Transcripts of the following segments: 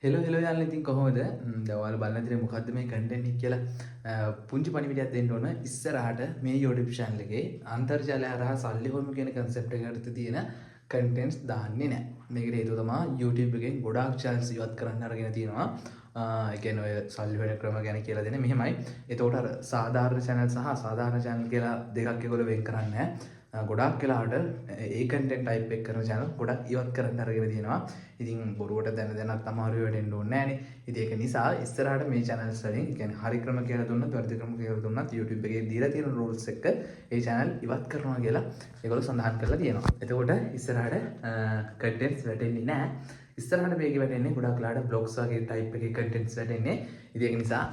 Hello යාළුවනේ ඉතින් කොහොමද? දැන් ඔයාලා බලන විදිහට මොකද්ද මේ කන්ටෙන්ට් එක කියලා පුංචි පණිවිඩයක් දෙන්න ඕන. ඉස්සරහට මේ YouTube channel එකේ අන්තර්ජාලය හරහා සල්ලි හොයමු කියන concept එකකට තියෙන contents දාන්නේ නැහැ. මේකට හේතුව තමයි YouTube එකෙන් ගොඩාක් channels ඉවත් කරන්න අරගෙන තියෙනවා. ඒ කියන්නේ ඔය සල්ලි හොයන ක්‍රම ගැන කියලා දෙන මෙහෙමයි. එතකොට අර සාධාරණ channel සහ අසාධාරණ channel කියලා දෙකක් ඒගොල්ලෝ වෙන් කරන්නේ නැහැ. ගොඩක් වෙලාවට ඒ කන්ටෙන්ට් ටයිප් එක කරන channel ගොඩක් ඉවත් කරන්න අරගෙන තියෙනවා. ඉතින් බොරුවට දැනත් අමාරු වෙන්න ඕනේ නැහනේ. ඉතින් ඒක නිසා ඉස්සරහට මේ channels වලින් කියන්නේ හරි ක්‍රම කියලා දුන්නත් වැරදි ක්‍රම කියලා දුන්නත් YouTube එකේ දීලා තියෙන rules එක ඒ channel ඉවත් කරනවා කියලා ඒගොල්ලෝ සඳහන් කරලා තියෙනවා. එතකොට ඉස්සරහට contents වැටෙන්නේ නැහැ. ඉස්සරහට මේකේ වැටෙන්නේ ගොඩක් වෙලාවට blogs වගේ type එකේ contents වැටෙන්නේ. ඉතින් ඒක නිසා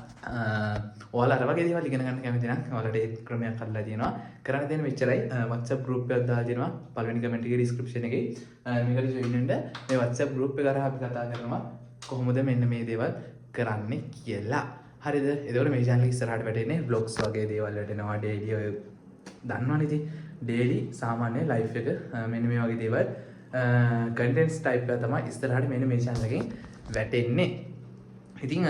ඔයාලා අර වගේ දේවල් ඉගෙන ගන්න කැමති නම් ඔයාලට ඒ ක්‍රමයක් හදලා තියෙනවා. කරන්න දෙන්න මෙච්චරයි. WhatsApp group එකක් දාලා දෙනවා. පළවෙනි comment එකේ description එකේ මේකට join වෙන්න. මේ WhatsApp group එක කරා අපි කතා කරනවා කොහොමද මෙන්න මේ දේවල් කරන්නේ කියලා. හරිද? එතකොට මේ channel එක ඉස්සරහට වැටෙන්නේ vlogs වගේ දේවල් වැටෙනවා. daily ඔය දන්නවනේ ඉතින් daily සාමාන්‍ය life එක මෙන්න මේ වගේ දේවල් contents type එක තමයි ඉස්සරහට මෙන්න මේ channel එකෙන් වැටෙන්නේ. ඉතින්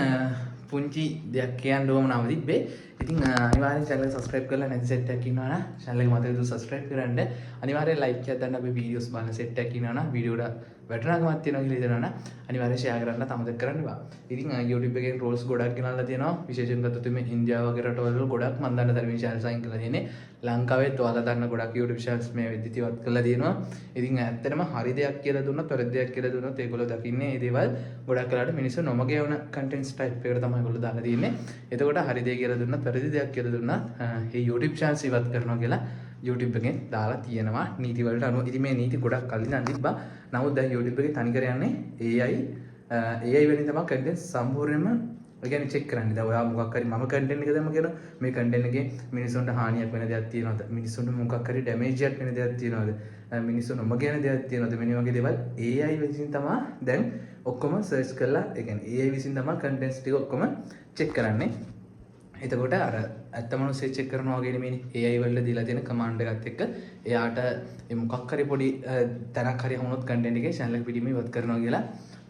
පුංචි දෙයක් කියන්න ඕමනාව තිබ්බේ. ඉතින් අනිවාර්යෙන් channel එක subscribe කරලා නැති set එකක් ඉන්නවා නම් channel එක මතක තබා subscribe කරන්න. අනිවාර්යෙන් like එකක් දාන්න අපි videos බලන set එකක් ඉන්නවා නම් video වල වැටුණාකමක් තියෙනවා කියලා හිතනවා නම් අනිවාර්යෙන් share කරන්න අමතක කරන්න එපා. ඉතින් YouTube එකේ roles ගොඩක් ගෙනල්ලා තියෙනවා. විශේෂයෙන් ගත්තොත් මේ ඉන්දියාව වගේ රටවල ගොඩක් මම දන්න තරමින් channel sign කරලා තියෙන්නේ. ලංකාවෙත් ඔයාලා දන්න ගොඩක් YouTube channels මේ වෙද්දි ඉවත් කරලා තියෙනවා. ඉතින් ඇත්තටම හරි දෙයක් කියලා දුන්නත් වැරදි දෙයක් කියලා දුන්නත් ඒගොල්ලෝ දකින්නේ මේ දේවල් ගොඩක් වෙලාවට මිනිස්සු නොමග යවන contents type එකකට තමයි ඒගොල්ලෝ දාලා තියෙන්නේ. එතකොට හරි දෙයක් කියලා දුන්නත් වැරදි දෙයක් කියලා දුන්නත් මේ YouTube channels ඉවත් කරනවා කියලා YouTube එකෙන් දාලා තියෙනවා නීති වලට අනුව. ඉතින් මේ නීති ගොඩක් කලින් නම් තිබ්බා. නමුත් දැන් YouTube එකේ තනිකර යන්නේ AI වලින් තමයි content සම්පූර්ණයෙන්ම ඒ කියන්නේ check කරන්නේ. දැන් ඔයා මොකක් හරි මම content එක දැම්ම කියලා මේ content එකේ මිනිස්සුන්ට හානියක් වෙන දෙයක් තියෙනවද? මිනිස්සුන්ට මොකක් හරි damage එකක් වෙන දෙයක් තියෙනවද? මිනිස්සුන් නොමග යන දෙයක් තියෙනවද? මෙන්න වගේ දේවල් AI විසින් තමයි දැන් ඔක්කොම search කරලා ඒ කියන්නේ AI විසින් තමයි contents ටික ඔක්කොම check කරන්නේ. එතකොට අර ඇත්ත මිනිස්සු චෙක් කරනවා වගේ නෙමෙයි AI වල දීලා තියෙන කමාන්ඩ් එකත් එක්ක එයාට මොකක් හරි පොඩි තැනක් හරි වුණොත් කන්ටෙන්ට් එකේ channel එක පිටින්ම ඉවත් කරනවා කියලා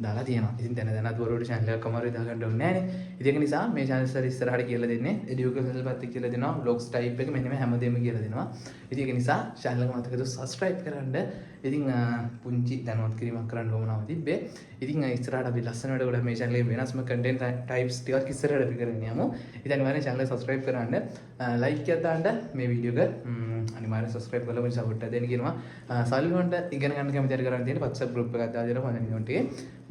දාලා තියෙනවා. ඉතින් දැනත් වරුවට channel එකක් අමාරුයි දාගන්න ඕනේ නෑනේ. ඉතින් ඒක නිසා මේ channel එක ඉස්සරහට කියලා දෙන්නේ educational පැත්ත කියලා දෙනවා, vlogs type එක මෙන්න මේ හැමදේම කියලා දෙනවා. ඉතින් ඒක නිසා channel එක මතක තබා subscribe කරන්න. ඉතින් පුංචි දැනුවත් කිරීමක් කරන්න ඕමනාව තිබ්බේ. ඉතින් ඉස්සරහට අපි ලස්සනට ගොඩක් මේ channel එකේ වෙනස්ම content types ටිකක් ඉස්සරහට අපි කරගෙන යමු. ඉතින් අනිවාර්යෙන් channel එක subscribe කරන්න, like එකක් දාන්න මේ වීඩියෝ එක අනිවාර්යෙන් subscribe කරලා මම support එක දෙන්න කියනවා. සල්ලි වලට ඉගෙන ගන්න කැමති අය කරන්න තියෙන WhatsApp group එකක් දාලා දෙනවා මම comment එකේ.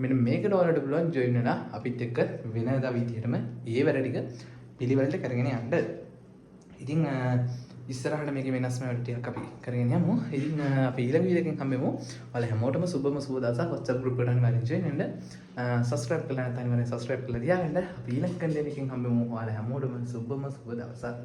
මෙන්න මේකට ඔයාලට පුළුවන් join වෙලා අපිත් එක්ක වෙනදා විදිහටම ඒ වැඩ ටික පිළිවෙලට කරගෙන යන්න. ඉතින් ඉස්සරහට මේකේ වෙනස්ම වැඩ ටිකක් අපි කරගෙන යමු. ඉතින් අපි ඊළඟ වීඩියෝ එකෙන් හම්බෙමු. ඔයාලා හැමෝටම සුබම සුබ දවසක්. WhatsApp group එකට අනිවාර්යෙන් join වෙන්න. subscribe කරලා නැත්නම් අනිවාර්යෙන් subscribe කරලා තියාගන්න. අපි ඊළඟ content එකෙන් හම්බෙමු. ඔයාලා හැමෝටම සුබම සුබ දවසක්.